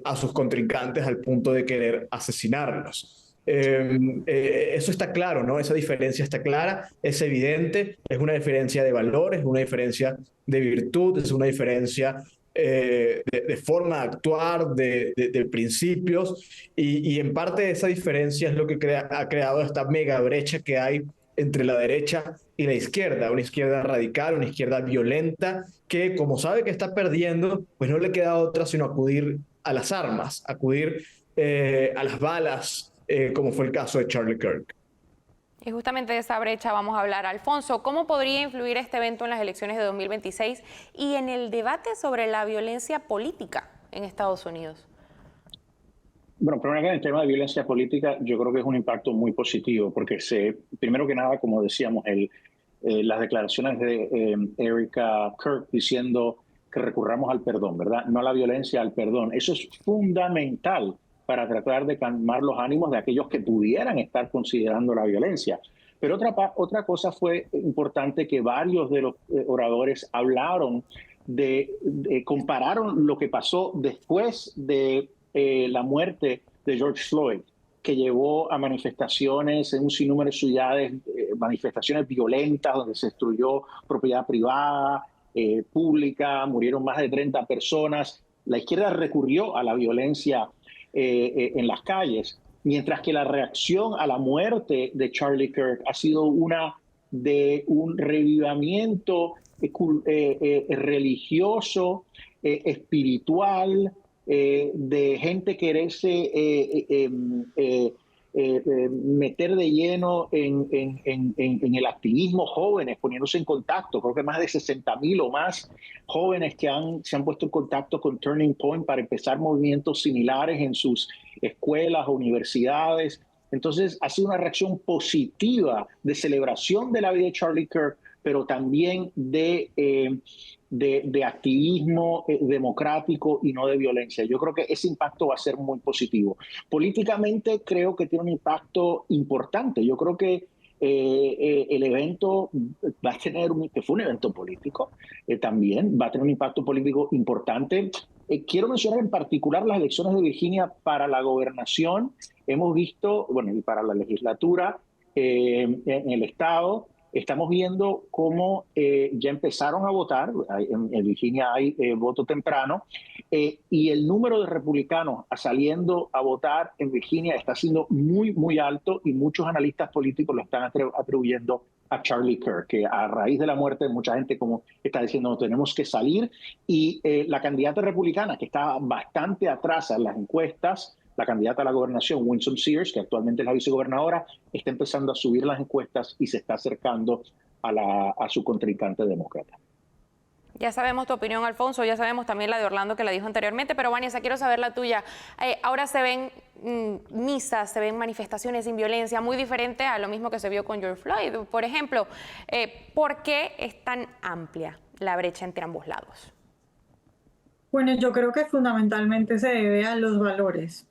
a sus contrincantes al punto de querer asesinarlos. Eso está claro, ¿no? Esa diferencia está clara, es evidente, es una diferencia de valores, una diferencia de virtud, es una diferencia de forma de actuar, de principios, y en parte esa diferencia es lo que ha creado esta mega brecha que hay entre la derecha y la izquierda, una izquierda radical, una izquierda violenta, que como sabe que está perdiendo, pues no le queda otra sino acudir a las armas, acudir a las balas, como fue el caso de Charlie Kirk. Y justamente de esa brecha vamos a hablar. Alfonso, ¿cómo podría influir este evento en las elecciones de 2026 y en el debate sobre la violencia política en Estados Unidos? Bueno, primero en el tema de violencia política, yo creo que es un impacto muy positivo, porque primero que nada, como decíamos, las declaraciones de Erika Kirk diciendo que recurramos al perdón, ¿verdad? No a la violencia, al perdón. Eso es fundamental para tratar de calmar los ánimos de aquellos que pudieran estar considerando la violencia. Pero otra cosa fue importante, que varios de los oradores hablaron compararon lo que pasó después de la muerte de George Floyd, que llevó a manifestaciones en un sinnúmero de ciudades, manifestaciones violentas donde se destruyó propiedad privada, pública, murieron más de 30 personas. La izquierda recurrió a la violencia en las calles, mientras que la reacción a la muerte de Charlie Kirk ha sido una de un revivimiento religioso, espiritual, de gente quererse meter de lleno en el activismo, jóvenes poniéndose en contacto. Creo que más de 60,000 o más jóvenes que se han puesto en contacto con Turning Point para empezar movimientos similares en sus escuelas o universidades. Entonces ha sido una reacción positiva de celebración de la vida de Charlie Kirk, pero también de activismo democrático y no de violencia. Yo creo que ese impacto va a ser muy positivo. Políticamente creo que tiene un impacto importante. Yo creo que el evento va a tener, que fue un evento político, también va a tener un impacto político importante. Quiero mencionar en particular las elecciones de Virginia para la gobernación. Hemos visto, y para la legislatura en el estado, estamos viendo cómo ya empezaron a votar. En Virginia hay voto temprano, y el número de republicanos saliendo a votar en Virginia está siendo muy, muy alto, y muchos analistas políticos lo están atribuyendo a Charlie Kirk, que a raíz de la muerte de mucha gente como está diciendo, no, tenemos que salir. Y la candidata republicana, que está bastante atrás en las encuestas, la candidata a la gobernación, Winsome Sears, que actualmente es la vicegobernadora, está empezando a subir las encuestas y se está acercando a su contrincante demócrata. Ya sabemos tu opinión, Alfonso, ya sabemos también la de Orlando, que la dijo anteriormente, pero Vanessa, quiero saber la tuya. Ahora se ven misas, se ven manifestaciones sin violencia, muy diferente a lo mismo que se vio con George Floyd, por ejemplo. ¿Por qué es tan amplia la brecha entre ambos lados? Bueno, yo creo que fundamentalmente se debe a los valores.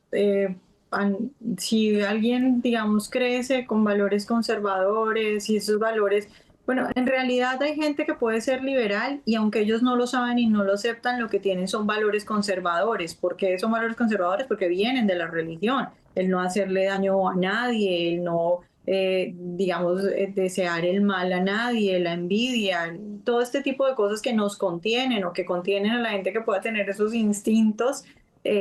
Si alguien, digamos, crece con valores conservadores y esos valores, bueno, en realidad hay gente que puede ser liberal y aunque ellos no lo saben y no lo aceptan, lo que tienen son valores conservadores. ¿Por qué son valores conservadores? Porque vienen de la religión. El no hacerle daño a nadie, el no, desear el mal a nadie, la envidia, todo este tipo de cosas que nos contienen o que contienen a la gente que pueda tener esos instintos,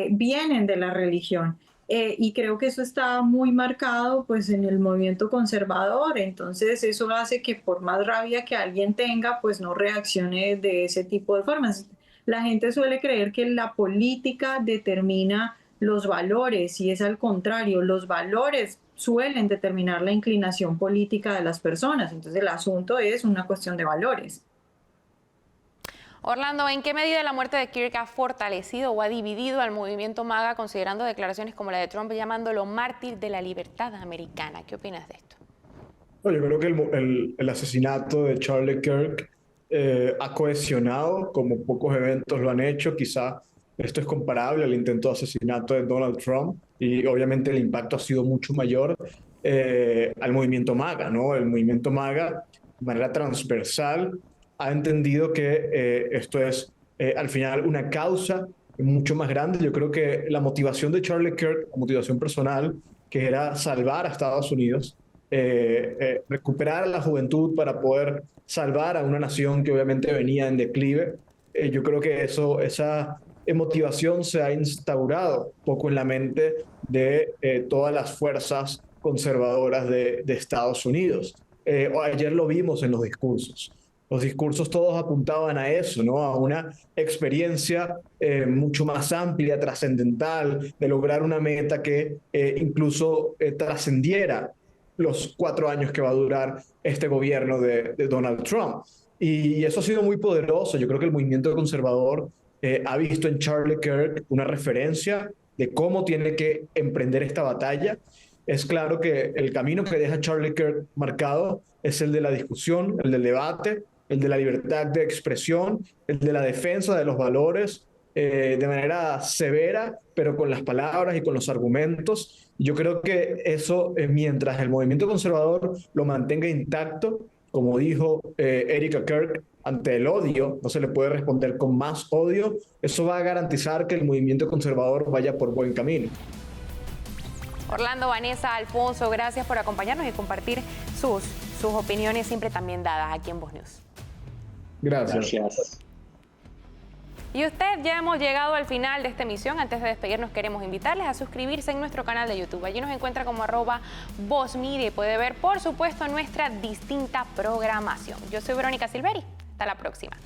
vienen de la religión. Y creo que eso está muy marcado pues en el movimiento conservador. Entonces eso hace que por más rabia que alguien tenga, pues no reaccione de ese tipo de formas. La gente suele creer que la política determina los valores y es al contrario, los valores suelen determinar la inclinación política de las personas. Entonces el asunto es una cuestión de valores. Orlando, ¿en qué medida la muerte de Kirk ha fortalecido o ha dividido al movimiento MAGA, considerando declaraciones como la de Trump llamándolo mártir de la libertad americana? ¿Qué opinas de esto? Yo creo que el asesinato de Charlie Kirk ha cohesionado como pocos eventos lo han hecho. Quizá esto es comparable al intento de asesinato de Donald Trump y obviamente el impacto ha sido mucho mayor al movimiento MAGA, ¿no? El movimiento MAGA, de manera transversal, ha entendido que esto es al final una causa mucho más grande. Yo creo que la motivación de Charlie Kirk, la motivación personal, que era salvar a Estados Unidos, recuperar a la juventud para poder salvar a una nación que obviamente venía en declive. Yo creo que esa motivación se ha instaurado un poco en la mente de todas las fuerzas conservadoras de Estados Unidos. Ayer lo vimos en los discursos. Los discursos todos apuntaban a eso, ¿no? A una experiencia mucho más amplia, trascendental, de lograr una meta que incluso trascendiera los 4 años que va a durar este gobierno de Donald Trump. Y eso ha sido muy poderoso. Yo creo que el movimiento conservador ha visto en Charlie Kirk una referencia de cómo tiene que emprender esta batalla. Es claro que el camino que deja Charlie Kirk marcado es el de la discusión, el del debate, el de la libertad de expresión, el de la defensa de los valores de manera severa, pero con las palabras y con los argumentos. Yo creo que eso, mientras el movimiento conservador lo mantenga intacto, como dijo Erika Kirk, ante el odio, no se le puede responder con más odio, eso va a garantizar que el movimiento conservador vaya por buen camino. Orlando, Vanessa, Alfonso, gracias por acompañarnos y compartir sus opiniones siempre también dadas aquí en Voz News. Gracias. Y usted, ya hemos llegado al final de esta emisión. Antes de despedirnos, queremos invitarles a suscribirse en nuestro canal de YouTube. Allí nos encuentra como @VozMedia y puede ver, por supuesto, nuestra distinta programación. Yo soy Verónica Silveri. Hasta la próxima.